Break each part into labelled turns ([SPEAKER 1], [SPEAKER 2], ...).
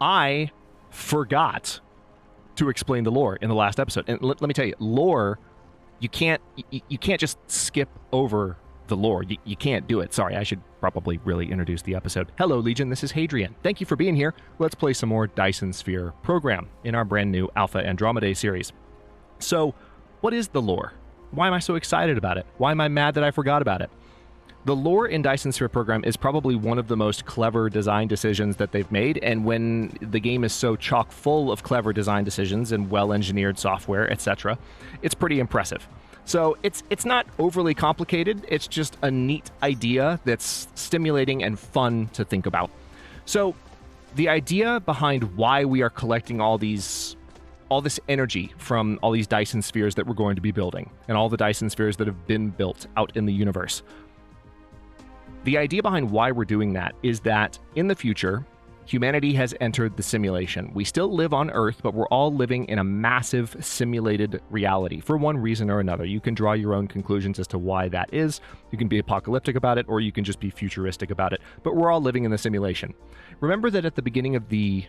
[SPEAKER 1] I forgot to explain the lore in the last episode. And let me tell you, lore, you can't just skip over the lore. You can't do it. Sorry, I should probably really introduce the episode. Hello, Legion. This is Hadrian. Thank you for being here. Let's play some more Dyson Sphere Program in our brand new Alpha Andromedae series. So, what is the lore? Why am I so excited about it? Why am I mad that I forgot about it? The lore in Dyson Sphere Program is probably one of the most clever design decisions that they've made, and when the game is so chock full of clever design decisions and well-engineered software, etc., it's pretty impressive. So it's not overly complicated, it's just a neat idea that's stimulating and fun to think about. So the idea behind why we are collecting all this energy from all these Dyson spheres that we're going to be building, and all the Dyson spheres that have been built out in the universe. The idea behind why we're doing that is that in the future, humanity has entered the simulation. We still live on Earth, but we're all living in a massive simulated reality for one reason or another. You can draw your own conclusions as to why that is. You can be apocalyptic about it, or you can just be futuristic about it. But we're all living in the simulation. Remember that at the beginning of the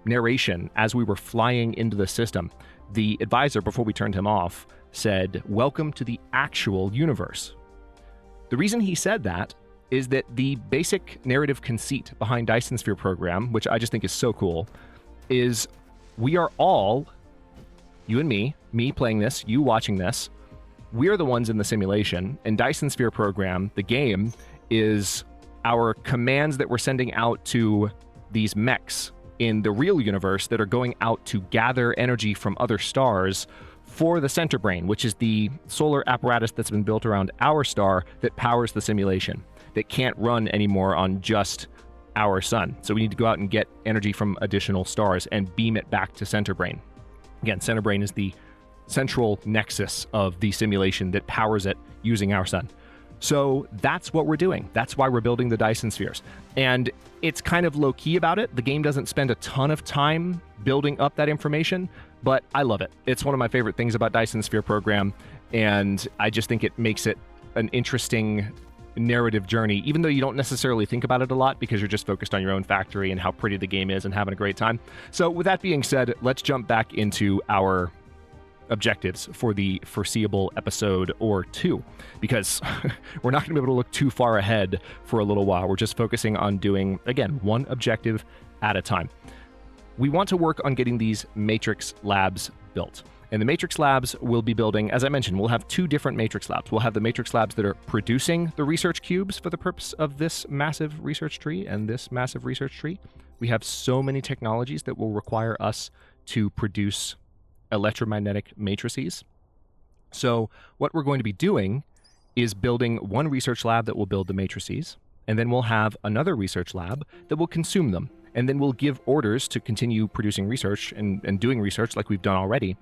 [SPEAKER 1] narration, as we were flying into the system, the advisor, before we turned him off, said, "Welcome to the actual universe." The reason he said that is that the basic narrative conceit behind Dyson Sphere Program, which I just think is so cool, is we are all, you and me playing this, you watching this, we're the ones in the simulation, and Dyson Sphere Program, the game, is our commands that we're sending out to these mechs in the real universe that are going out to gather energy from other stars for the center brain, which is the solar apparatus that's been built around our star that powers the simulation, that can't run anymore on just our sun. So we need to go out and get energy from additional stars and beam it back to center brain. Again, center brain is the central nexus of the simulation that powers it using our sun. So that's what we're doing. That's why we're building the Dyson spheres. And it's kind of low-key about it. The game doesn't spend a ton of time building up that information, but I love it. It's one of my favorite things about Dyson Sphere Program, and I just think it makes it an interesting narrative journey, even though you don't necessarily think about it a lot because you're just focused on your own factory and how pretty the game is and having a great time. So with that being said, let's jump back into our objectives for the foreseeable episode or two, because we're not going to be able to look too far ahead for a little while. We're just focusing on doing, again, one objective at a time. We want to work on getting these matrix labs built. And the matrix labs we'll be building, as I mentioned, we'll have two different matrix labs. We'll have the matrix labs that are producing the research cubes for the purpose of this massive research tree and this massive research tree. We have so many technologies that will require us to produce electromagnetic matrices. So what we're going to be doing is building one research lab that will build the matrices, and then we'll have another research lab that will consume them. And then we'll give orders to continue producing research and doing research like we've done already.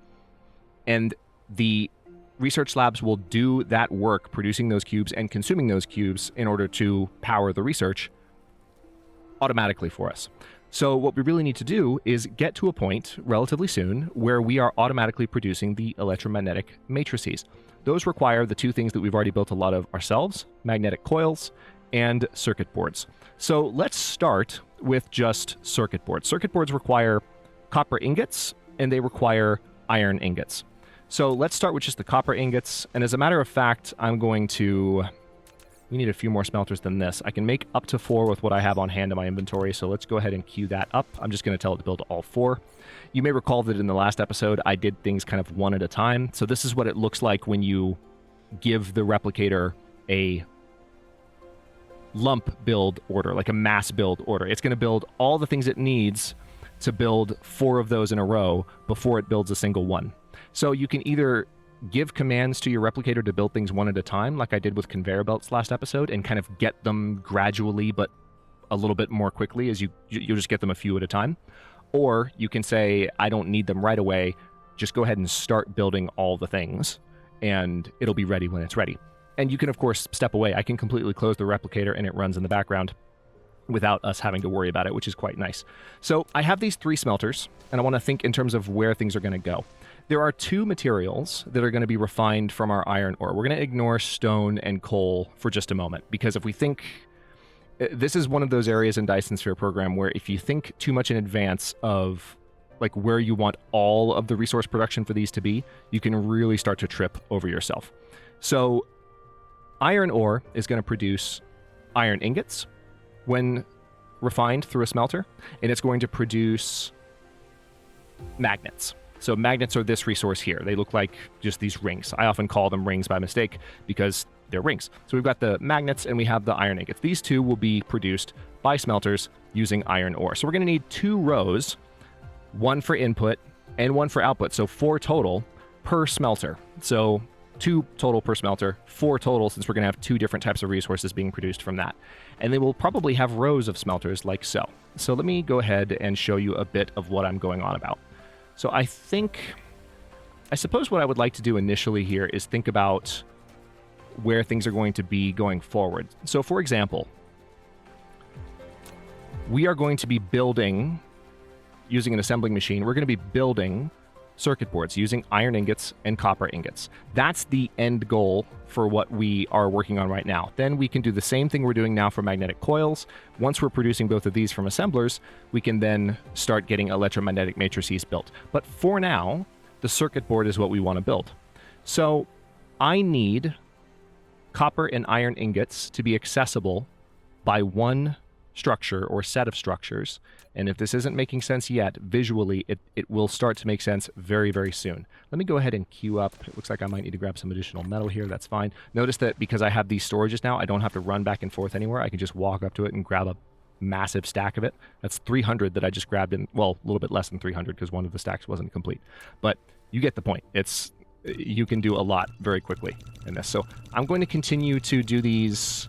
[SPEAKER 1] And the research labs will do that work, producing those cubes and consuming those cubes in order to power the research automatically for us. So what we really need to do is get to a point relatively soon where we are automatically producing the electromagnetic matrices. Those require the two things that we've already built a lot of ourselves: magnetic coils and circuit boards. So let's start with just circuit boards. Circuit boards require copper ingots and they require iron ingots. So let's start with just the copper ingots. And as a matter of fact, we need a few more smelters than this. I can make up to 4 with what I have on hand in my inventory, so let's go ahead and queue that up. I'm just going to tell it to build all 4. You may recall that in the last episode, I did things kind of one at a time. So this is what it looks like when you give the replicator a lump build order, like a mass build order. It's going to build all the things it needs to build 4 of those in a row before it builds a single one. So you can either give commands to your replicator to build things one at a time, like I did with conveyor belts last episode, and kind of get them gradually but a little bit more quickly as you'll just get them a few at a time. Or you can say, I don't need them right away, just go ahead and start building all the things, and it'll be ready when it's ready. And you can, of course, step away. I can completely close the replicator and it runs in the background without us having to worry about it, which is quite nice. So I have these 3 smelters, and I want to think in terms of where things are going to go. There are 2 materials that are going to be refined from our iron ore. We're going to ignore stone and coal for just a moment, because if we think This is one of those areas in Dyson Sphere Program where if you think too much in advance of like where you want all of the resource production for these to be, you can really start to trip over yourself. So iron ore is going to produce iron ingots when refined through a smelter, and it's going to produce magnets. So magnets are this resource here. They look like just these rings. I often call them rings by mistake because they're rings. So we've got the magnets and we have the iron ingots. These two will be produced by smelters using iron ore. So we're going to need 2 rows, one for input and one for output. So 4 total per smelter. So 2 total per smelter, 4 total since we're going to have 2 different types of resources being produced from that. And they will probably have rows of smelters like so. So let me go ahead and show you a bit of what I'm going on about. So I suppose what I would like to do initially here is think about where things are going to be going forward. So for example, we are going to be building, using an assembling machine, we're going to be building circuit boards using iron ingots and copper ingots. That's the end goal for what we are working on right now. Then we can do the same thing we're doing now for magnetic coils. Once we're producing both of these from assemblers, we can then start getting electromagnetic matrices built. But for now, the circuit board is what we want to build. So I need copper and iron ingots to be accessible by one structure or set of structures. And if this isn't making sense yet, visually, it will start to make sense very, very soon. Let me go ahead and queue up. It looks like I might need to grab some additional metal here. That's fine. Notice that because I have these storages now, I don't have to run back and forth anywhere. I can just walk up to it and grab a massive stack of it. That's 300 that I just grabbed in, well, a little bit less than 300 because one of the stacks wasn't complete. But you get the point. You can do a lot very quickly in this. So I'm going to continue to do these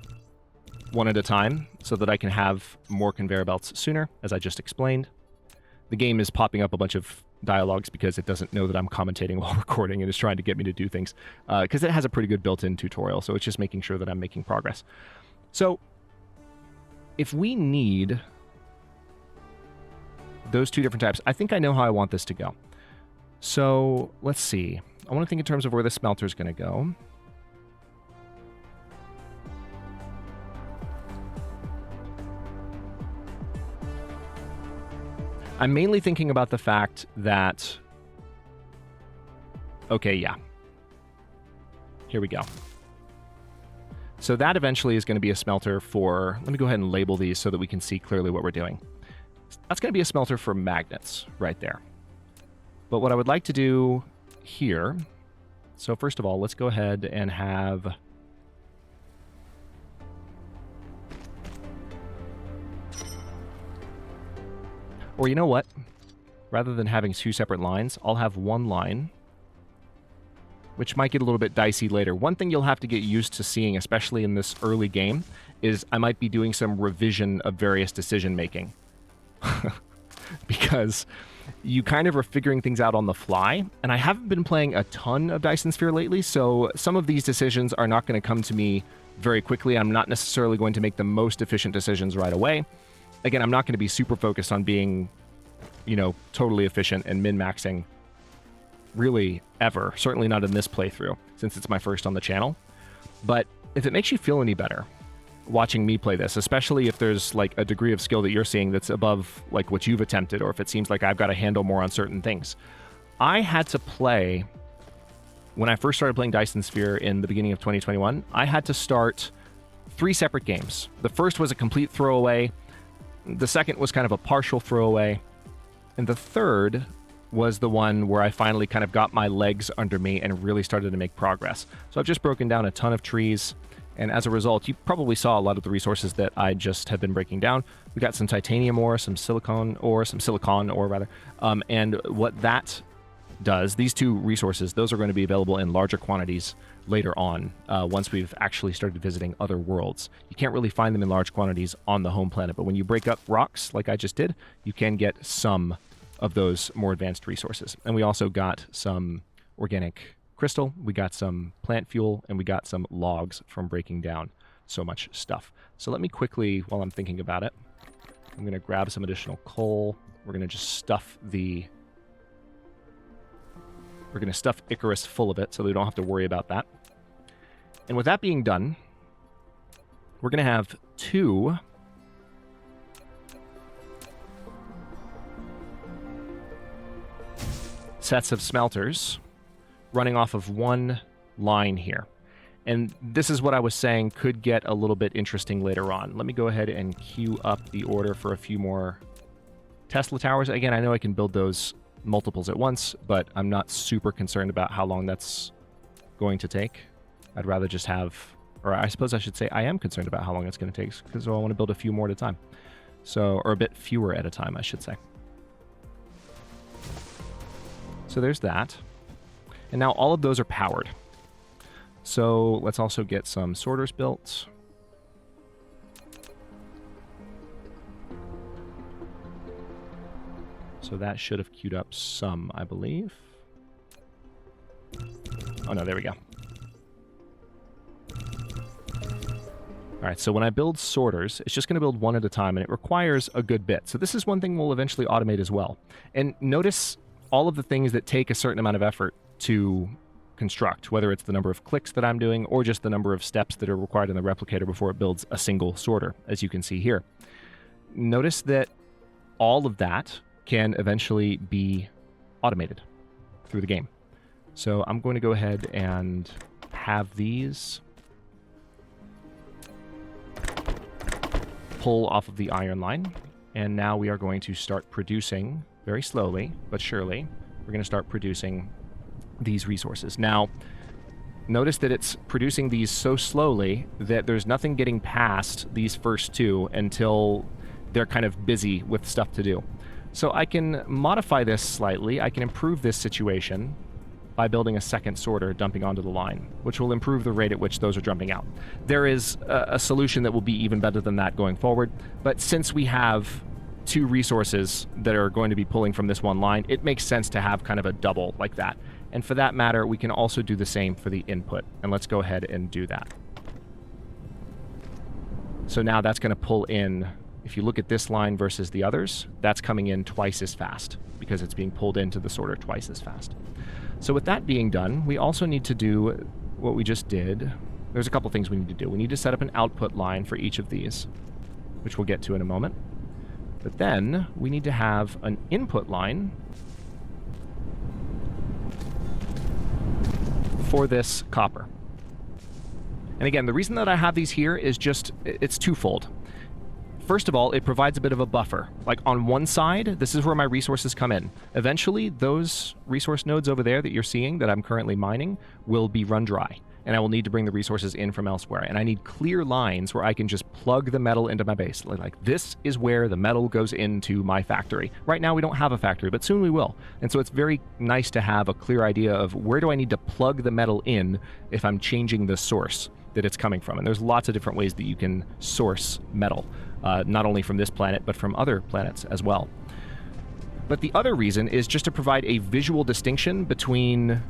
[SPEAKER 1] one at a time so that I can have more conveyor belts sooner, as I just explained. The game is popping up a bunch of dialogues because it doesn't know that I'm commentating while recording and is trying to get me to do things because it has a pretty good built-in tutorial, so it's just making sure that I'm making progress. So if we need those 2 different types, I think I know how I want this to go. So let's see. I want to think in terms of where the smelter is going to go. I'm mainly thinking about the fact that... Okay, yeah. Here we go. So that eventually is going to be a smelter for... Let me go ahead and label these so that we can see clearly what we're doing. That's going to be a smelter for magnets right there. But what I would like to do here... So first of all, let's go ahead and have... Or you know what? Rather than having 2 separate lines, I'll have one line, which might get a little bit dicey later. One thing you'll have to get used to seeing, especially in this early game, is I might be doing some revision of various decision making. Because you kind of are figuring things out on the fly, and I haven't been playing a ton of Dyson Sphere lately, so some of these decisions are not going to come to me very quickly. I'm not necessarily going to make the most efficient decisions right away. Again, I'm not going to be super focused on being, totally efficient and min-maxing really ever. Certainly not in this playthrough, since it's my first on the channel. But if it makes you feel any better watching me play this, especially if there's like a degree of skill that you're seeing that's above like what you've attempted, or if it seems like I've got to handle more on certain things. I had to play, when I first started playing Dyson Sphere in the beginning of 2021, I had to start 3 separate games. The first was a complete throwaway. The second was kind of a partial throwaway. And the third was the one where I finally kind of got my legs under me and really started to make progress. So I've just broken down a ton of trees. And as a result, you probably saw a lot of the resources that I just have been breaking down. We got some titanium ore, some silicon ore, and what that does, these 2 resources, those are going to be available in larger quantities later on, once we've actually started visiting other worlds. You can't really find them in large quantities on the home planet, but when you break up rocks, like I just did, you can get some of those more advanced resources. And we also got some organic crystal, we got some plant fuel, and we got some logs from breaking down so much stuff. So let me quickly, while I'm thinking about it, I'm going to grab some additional coal. We're going to just stuff Icarus full of it so we don't have to worry about that. And with that being done, we're going to have 2 sets of smelters running off of one line here. And this is what I was saying could get a little bit interesting later on. Let me go ahead and queue up the order for a few more Tesla towers. Again, I know I can build those multiples at once, but I'm not super concerned about how long that's going to take. I'd rather just have, or I suppose I should say I am concerned about how long it's going to take, because I want to build a few more at a time. So, or a bit fewer at a time, I should say. So there's that. And now all of those are powered. So let's also get some sorters built. So that should have queued up some, I believe. Oh no, there we go. All right, so when I build sorters, it's just going to build one at a time, and it requires a good bit. So this is one thing we'll eventually automate as well. And notice all of the things that take a certain amount of effort to construct, whether it's the number of clicks that I'm doing or just the number of steps that are required in the replicator before it builds a single sorter, as you can see here. Notice that all of that can eventually be automated through the game. So I'm going to go ahead and have these pull off of the iron line, and now we are going to start producing, very slowly but surely, we're going to start producing these resources. Now, notice that it's producing these so slowly that there's nothing getting past these first two until they're kind of busy with stuff to do. So I can modify this slightly. I can improve this situation by building a second sorter dumping onto the line, which will improve the rate at which those are jumping out. There is a solution that will be even better than that going forward, but since we have two resources that are going to be pulling from this one line, it makes sense to have kind of a double like that. And for that matter, we can also do the same for the input, and let's go ahead and do that. So now that's going to pull in, if you look at this line versus the others, that's coming in twice as fast because it's being pulled into the sorter twice as fast. So with that being done, we also need to do what we just did. There's a couple things we need to do. We need to set up an output line for each of these, which we'll get to in a moment. But then we need to have an input line for this copper. And again, the reason that I have these here is just, it's twofold. First of all, it provides a bit of a buffer. Like on one side, this is where my resources come in. Eventually, those resource nodes over there that you're seeing that I'm currently mining will be run dry, and I will need to bring the resources in from elsewhere. And I need clear lines where I can just plug the metal into my base. Like this is where the metal goes into my factory. Right now we don't have a factory, but soon we will. And so it's very nice to have a clear idea of where do I need to plug the metal in if I'm changing the source that it's coming from. And there's lots of different ways that you can source metal, not only from this planet, but from other planets as well. But the other reason is just to provide a visual distinction between...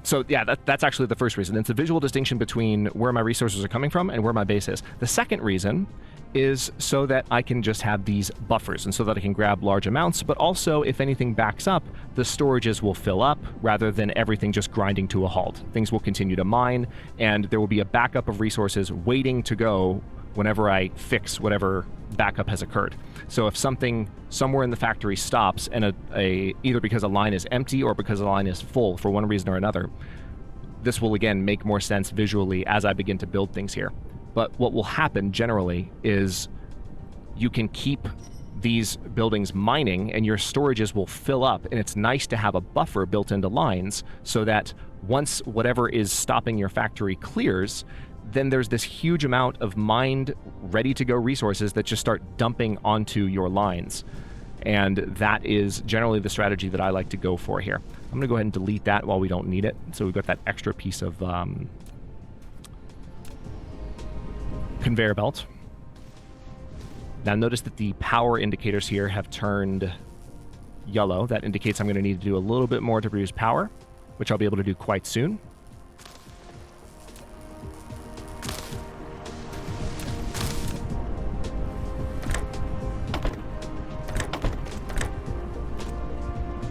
[SPEAKER 1] So yeah, that's actually the first reason. It's a visual distinction between where my resources are coming from and where my base is. The second reason is so that I can just have these buffers and so that I can grab large amounts, but also if anything backs up, the storages will fill up rather than everything just grinding to a halt. Things will continue to mine, and there will be a backup of resources waiting to go whenever I fix whatever backup has occurred. So if something somewhere in the factory stops, and either because a line is empty or because a line is full for one reason or another, this will again make more sense visually as I begin to build things here. But what will happen generally is you can keep these buildings mining and your storages will fill up, and it's nice to have a buffer built into lines so that once whatever is stopping your factory clears, then there's this huge amount of mined, ready-to-go resources that just start dumping onto your lines. And that is generally the strategy that I like to go for here. I'm going to go ahead and delete that while we don't need it. So we've got that extra piece of conveyor belt. Now notice that the power indicators here have turned yellow. That indicates I'm going to need to do a little bit more to produce power, which I'll be able to do quite soon.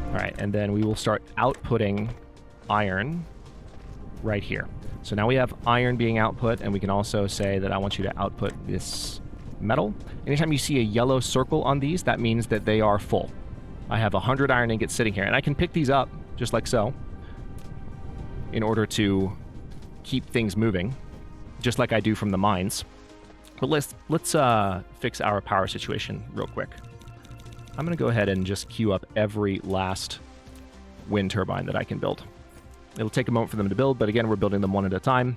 [SPEAKER 1] All right, and then we will start outputting iron right here. So now we have iron being output, and we can also say that I want you to output this metal. Anytime you see a yellow circle on these, that means that they are full. I have 100 iron ingots sitting here, and I can pick these up just like so in order to keep things moving, just like I do from the mines. But let's fix our power situation real quick. I'm going to go ahead and just queue up every last wind turbine that I can build. It'll take a moment for them to build, but again, we're building them one at a time.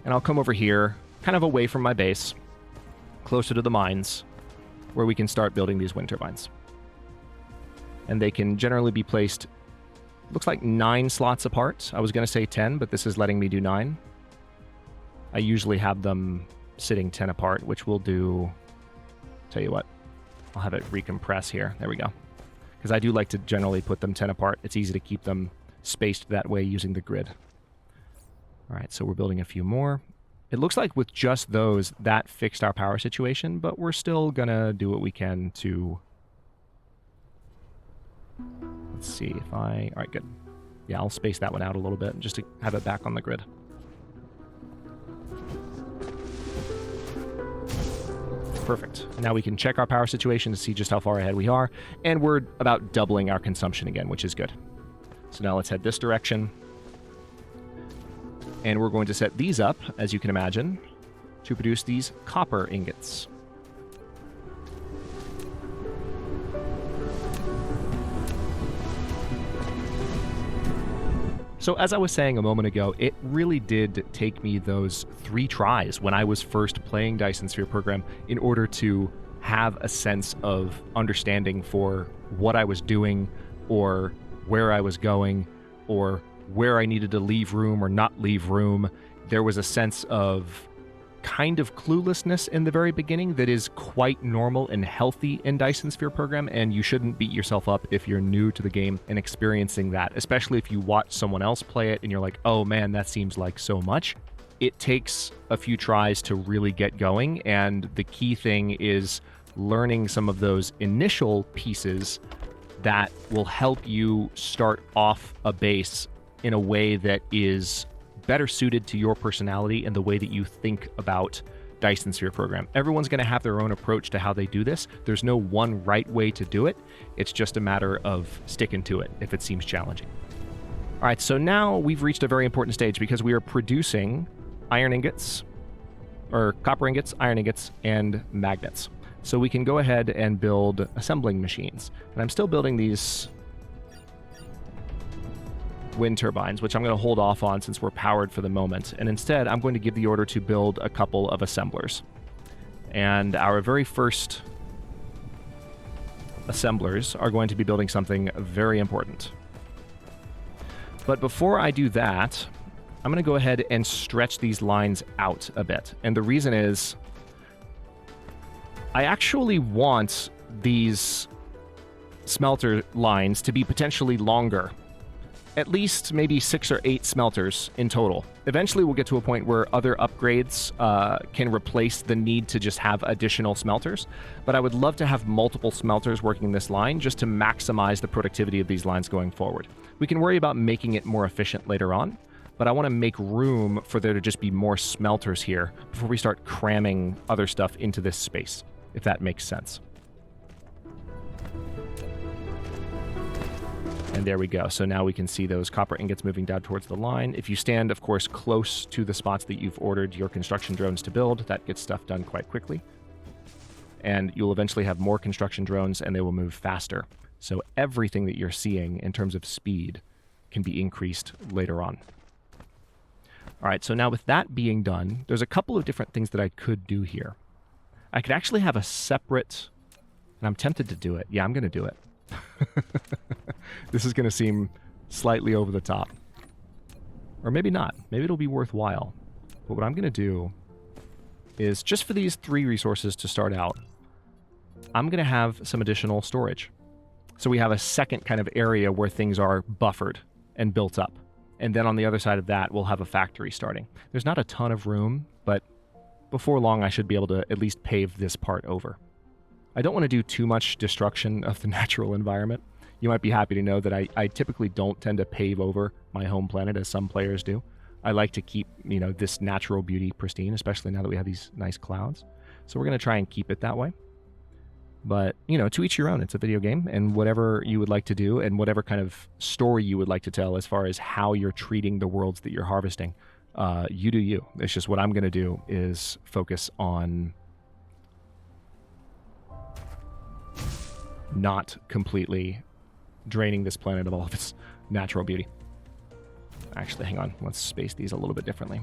[SPEAKER 1] And I'll come over here, kind of away from my base, closer to the mines, where we can start building these wind turbines. And they can generally be placed, looks like 9 slots apart. I was going to say 10, but this is letting me do 9. I usually have them sitting 10 apart, which we'll do, tell you what, I'll have it recompress here. There we go. Because I do like to generally put them 10 apart. It's easy to keep them spaced that way using the grid. All right, so we're building a few more. It looks like with just those, that fixed our power situation, but we're still gonna do what we can to... Let's see if I... All right, good. Yeah, I'll space that one out a little bit just to have it back on the grid. Perfect. Now we can check our power situation to see just how far ahead we are, and we're about doubling our consumption again, which is good. So now let's head this direction. And we're going to set these up, as you can imagine, to produce these copper ingots. So as I was saying a moment ago, it really did take me those 3 tries when I was first playing Dyson Sphere Program in order to have a sense of understanding for what I was doing, or where I was going, or where I needed to leave room or not leave room. There was a sense of kind of cluelessness in the very beginning that is quite normal and healthy in Dyson Sphere Program, and you shouldn't beat yourself up if you're new to the game and experiencing that, especially if you watch someone else play it and you're like, oh man, that seems like so much. It takes a few tries to really get going, and the key thing is learning some of those initial pieces that will help you start off a base in a way that is better suited to your personality and the way that you think about Dyson Sphere Program. Everyone's going to have their own approach to how they do this. There's no one right way to do it. It's just a matter of sticking to it if it seems challenging. All right, so now we've reached a very important stage because we are producing iron ingots, or copper ingots, iron ingots, and magnets. So we can go ahead and build assembling machines. And I'm still building these wind turbines, which I'm going to hold off on since we're powered for the moment. And instead, I'm going to give the order to build a couple of assemblers. And our very first assemblers are going to be building something very important. But before I do that, I'm going to go ahead and stretch these lines out a bit. And the reason is, I actually want these smelter lines to be potentially longer. At least maybe 6 or 8 smelters in total. Eventually we'll get to a point where other upgrades can replace the need to just have additional smelters, but I would love to have multiple smelters working this line just to maximize the productivity of these lines going forward. We can worry about making it more efficient later on, but I want to make room for there to just be more smelters here before we start cramming other stuff into this space, if that makes sense. And there we go. So now we can see those copper ingots moving down towards the line. If you stand, of course, close to the spots that you've ordered your construction drones to build, that gets stuff done quite quickly. And you'll eventually have more construction drones and they will move faster. So everything that you're seeing in terms of speed can be increased later on. All right, so now with that being done, there's a couple of different things that I could do here. I could actually have a separate, and I'm tempted to do it. Yeah, I'm going to do it. This is going to seem slightly over the top. Or maybe not. Maybe it'll be worthwhile. But what I'm going to do is, just for these 3 resources to start out, I'm going to have some additional storage. So we have a second kind of area where things are buffered and built up. And then on the other side of that, we'll have a factory starting. There's not a ton of room, but before long I should be able to at least pave this part over. I don't want to do too much destruction of the natural environment. You might be happy to know that I typically don't tend to pave over my home planet as some players do. I like to keep, this natural beauty pristine, especially now that we have these nice clouds. So we're going to try and keep it that way. But, you know, to each your own. It's a video game, and whatever you would like to do and whatever kind of story you would like to tell as far as how you're treating the worlds that you're harvesting, you do you. It's just what I'm going to do is focus on not completely draining this planet of all of its natural beauty. Actually, hang on. Let's space these a little bit differently.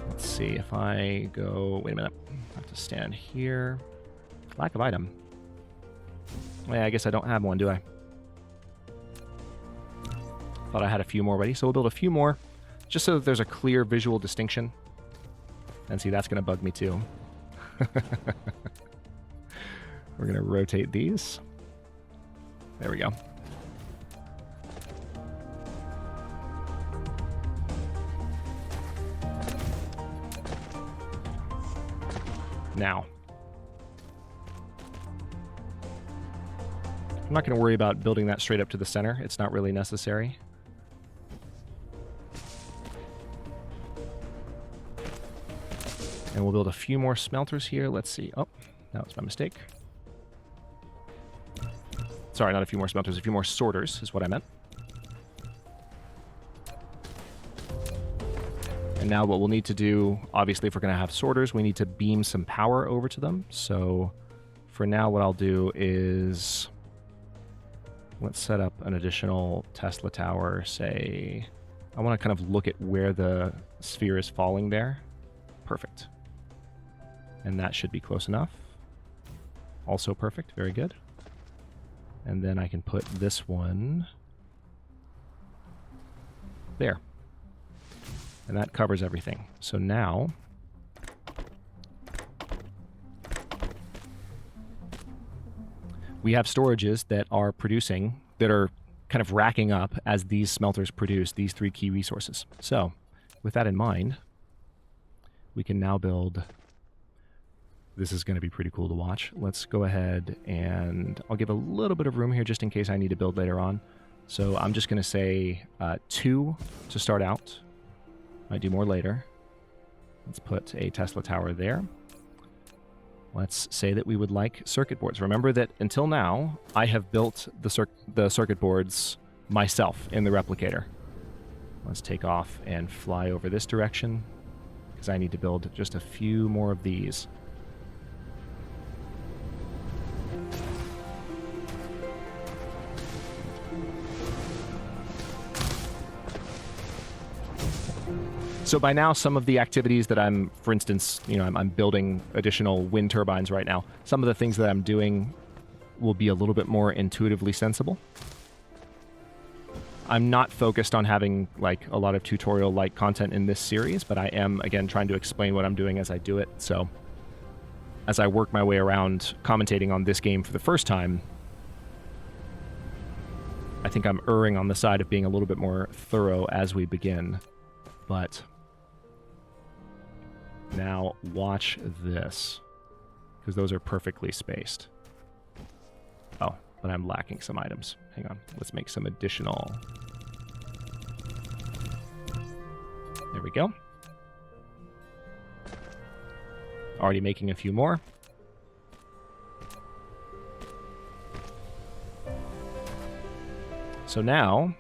[SPEAKER 1] Let's see if I go... Wait a minute. I have to stand here. Lack of item. Yeah, I guess I don't have one, do I? Thought I had a few more ready, so we'll build a few more just so that there's a clear visual distinction. And see, that's going to bug me too. We're going to rotate these. There we go. Now, I'm not going to worry about building that straight up to the center. It's not really necessary. And we'll build a few more smelters here. Let's see. Oh, that was my mistake. Sorry, not a few more smelters. A few more sorters is what I meant. And now what we'll need to do, obviously, if we're going to have sorters, we need to beam some power over to them. So for now, what I'll do is let's set up an additional Tesla tower. Say, I want to kind of look at where the sphere is falling there. Perfect. And that should be close enough. Also perfect. Very good. And then I can put this one there. And that covers everything. So now we have storages that are producing, that are kind of racking up as these smelters produce these 3 key resources. So with that in mind, we can now build... This is going to be pretty cool to watch. Let's go ahead and I'll give a little bit of room here just in case I need to build later on. So I'm just going to say 2 to start out. Might do more later. Let's put a Tesla tower there. Let's say that we would like circuit boards. Remember that until now, I have built the circuit boards myself in the replicator. Let's take off and fly over this direction because I need to build just a few more of these. So by now, some of the activities that I'm, for instance, you know, I'm building additional wind turbines right now. Some of the things that I'm doing will be a little bit more intuitively sensible. I'm not focused on having like a lot of tutorial-like content in this series, but I am, again, trying to explain what I'm doing as I do it. So as I work my way around commentating on this game for the first time, I think I'm erring on the side of being a little bit more thorough as we begin. But now watch this, because those are perfectly spaced. Oh, but I'm lacking some items. Hang on, let's make some additional. There we go. Already making a few more. So now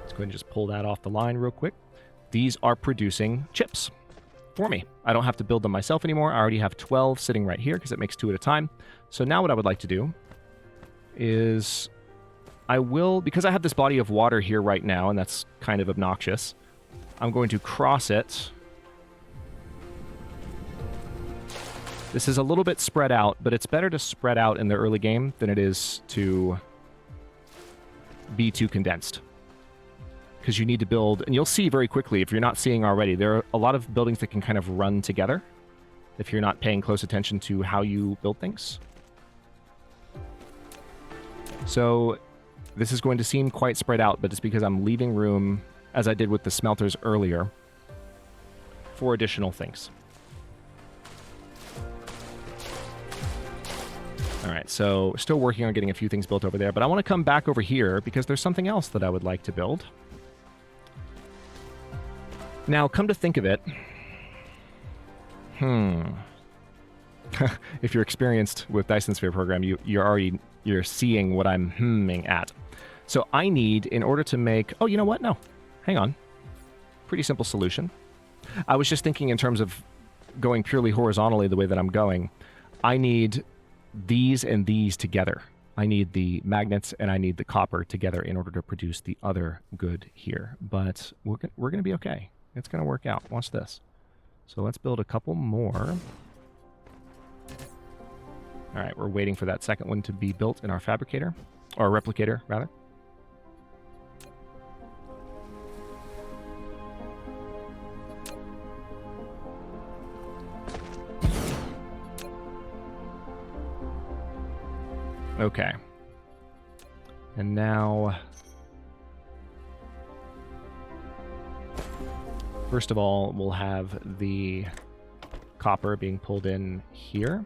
[SPEAKER 1] go ahead and just pull that off the line real quick. These are producing chips for me. I don't have to build them myself anymore. I already have 12 sitting right here because it makes 2 at a time. So now what I would like to do is I will, because I have this body of water here right now, and that's kind of obnoxious, I'm going to cross it. This is a little bit spread out, but it's better to spread out in the early game than it is to be too condensed. Because you need to build, and you'll see very quickly, if you're not seeing already, there are a lot of buildings that can kind of run together if you're not paying close attention to how you build things. So this is going to seem quite spread out, but it's because I'm leaving room, as I did with the smelters earlier, for additional things. All right, so still working on getting a few things built over there, but I want to come back over here because there's something else that I would like to build. Now, come to think of it, if you're experienced with Dyson Sphere Program, you're seeing what I'm hmming at. So I need, in order to make... Oh, you know what? No. Hang on. Pretty simple solution. I was just thinking in terms of going purely horizontally the way that I'm going. I need these and these together. I need the magnets and I need the copper together in order to produce the other good here. But we're going to be okay. It's going to work out. Watch this. So let's build a couple more. All right, we're waiting for that second one to be built in our fabricator, or replicator, rather. Okay. And now, first of all, we'll have the copper being pulled in here.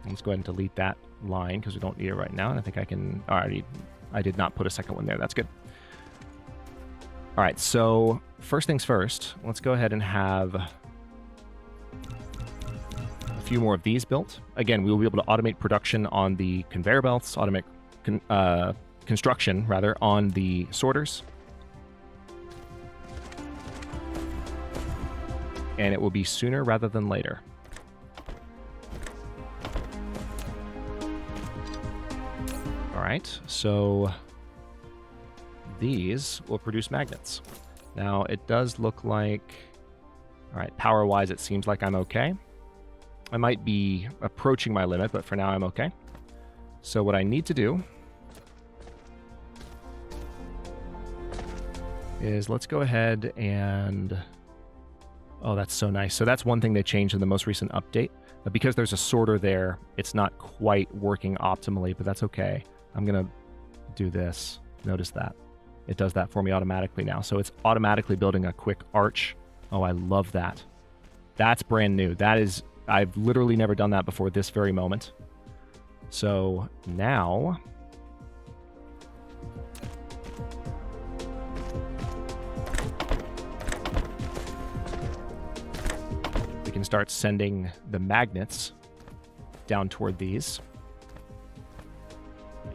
[SPEAKER 1] Let's go ahead and delete that line because we don't need it right now. And I think I can already... I did not put a second one there. That's good. All right, so first things first, let's go ahead and have a few more of these built. Again, we will be able to automate production on the conveyor belts, automate construction, rather, on the sorters. And it will be sooner rather than later. All right, so these will produce magnets. Now, it does look like... All right, power-wise, it seems like I'm okay. I might be approaching my limit, but for now, I'm okay. So what I need to do is let's go ahead and... Oh, that's so nice. So that's one thing they changed in the most recent update. Because there's a sorter there, it's not quite working optimally, but that's okay. I'm going to do this. Notice that. It does that for me automatically now. So it's automatically building a quick arch. Oh, I love that. That's brand new. That is... I've literally never done that before this very moment. So now... we can start sending the magnets down toward these.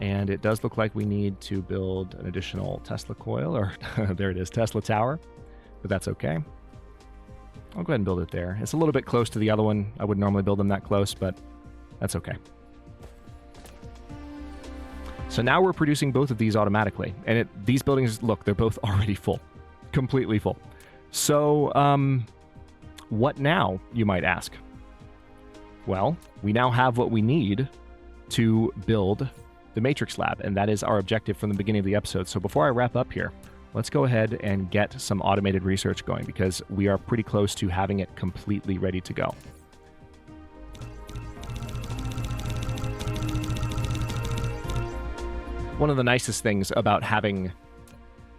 [SPEAKER 1] And it does look like we need to build an additional Tesla coil, or there it is, Tesla tower, but that's okay. I'll go ahead and build it there. It's a little bit close to the other one. I would normally build them that close, but that's okay. So now we're producing both of these automatically. And these buildings, look, they're both already full. Completely full. So, what now, you might ask? Well, we now have what we need to build the Matrix Lab, and that is our objective from the beginning of the episode. So before I wrap up here, let's go ahead and get some automated research going because we are pretty close to having it completely ready to go. One of the nicest things about having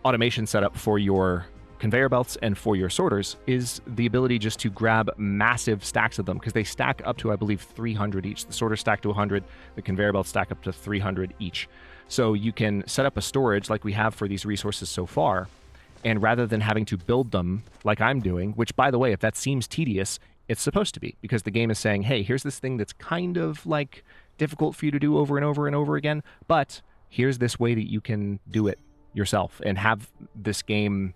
[SPEAKER 1] automation set up for your conveyor belts and for your sorters is the ability just to grab massive stacks of them because they stack up to, I believe, 300 each. The sorters stack to 100, the conveyor belts stack up to 300 each. So you can set up a storage like we have for these resources so far, and rather than having to build them like I'm doing, which, by the way, if that seems tedious, it's supposed to be, because the game is saying, hey, here's this thing that's kind of like difficult for you to do over and over and over again, but here's this way that you can do it yourself and have this game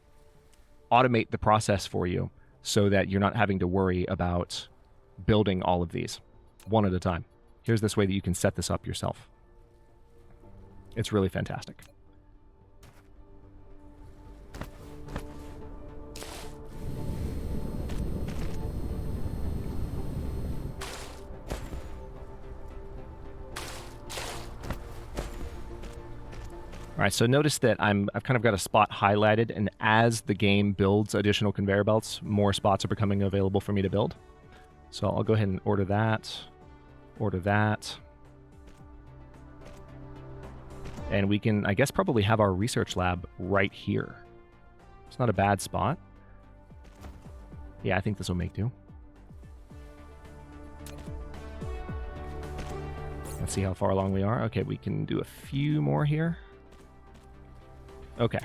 [SPEAKER 1] automate the process for you so that you're not having to worry about building all of these one at a time. Here's this way that you can set this up yourself. It's really fantastic. All right, so notice that I've kind of got a spot highlighted, and as the game builds additional conveyor belts, more spots are becoming available for me to build. So I'll go ahead and order that, and we can, I guess, probably have our research lab right here. It's not a bad spot. Yeah, I think this will make do. Let's see how far along we are. Okay, we can do a few more here. Okay.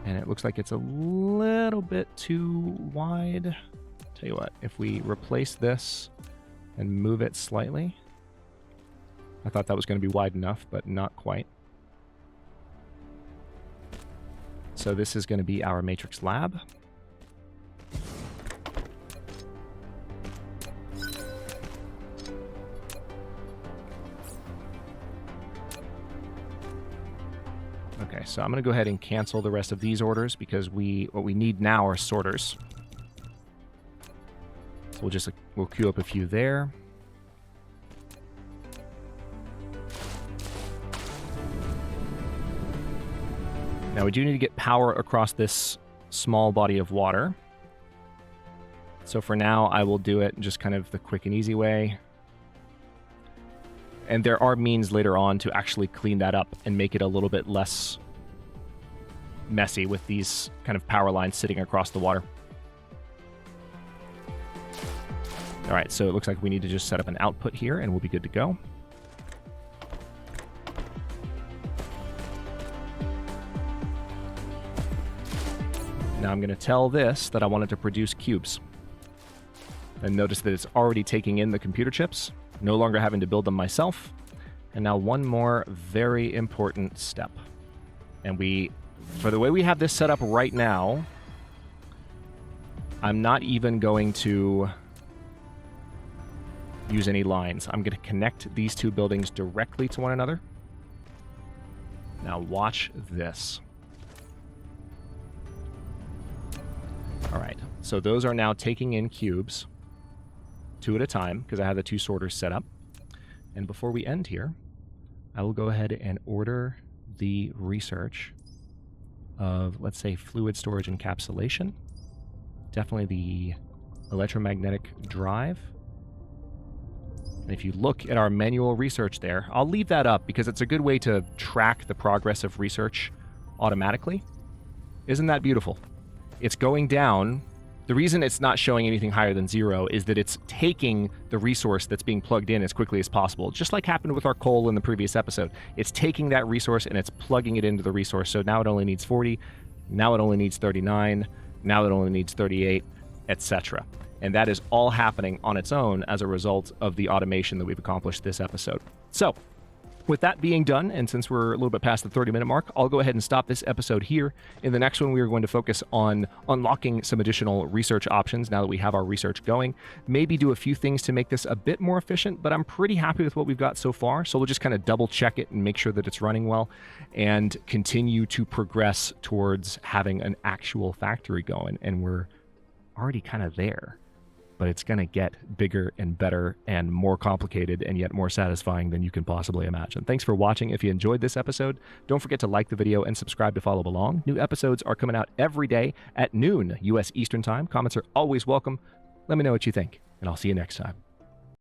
[SPEAKER 1] And it looks like it's a little bit too wide. Tell you what, if we replace this and move it slightly. I thought that was going to be wide enough, but not quite. So this is going to be our matrix lab. Okay, so I'm going to go ahead and cancel the rest of these orders because what we need now are sorters. So we'll queue up a few there. Now we do need to get power across this small body of water. So for now, I will do it just kind of the quick and easy way. And there are means later on to actually clean that up and make it a little bit less messy with these kind of power lines sitting across the water. All right, so it looks like we need to just set up an output here and we'll be good to go. Now I'm going to tell this that I want it to produce cubes. And notice that it's already taking in the computer chips, no longer having to build them myself. And now one more very important step. And for the way we have this set up right now, I'm not even going to use any lines. I'm going to connect these two buildings directly to one another. Now watch this. All right, so those are now taking in cubes, 2 at a time, because I have the 2 sorters set up. And before we end here, I will go ahead and order the research of, let's say, fluid storage encapsulation. Definitely the electromagnetic drive. And if you look at our manual research there, I'll leave that up because it's a good way to track the progress of research automatically. Isn't that beautiful? It's going down. The reason it's not showing anything higher than 0 is that it's taking the resource that's being plugged in as quickly as possible, just like happened with our coal in the previous episode. It's taking that resource and it's plugging it into the resource. So now it only needs 40, now it only needs 39, now it only needs 38, etc. And that is all happening on its own as a result of the automation that we've accomplished this episode. So, with that being done, and since we're a little bit past the 30-minute mark, I'll go ahead and stop this episode here. In the next one, we are going to focus on unlocking some additional research options now that we have our research going. Maybe do a few things to make this a bit more efficient, but I'm pretty happy with what we've got so far. So we'll just kind of double check it and make sure that it's running well and continue to progress towards having an actual factory going. And we're already kind of there. But it's going to get bigger and better and more complicated and yet more satisfying than you can possibly imagine. Thanks for watching. If you enjoyed this episode, don't forget to like the video and subscribe to follow along. New episodes are coming out every day at noon U.S. Eastern Time. Comments are always welcome. Let me know what you think, and I'll see you next time.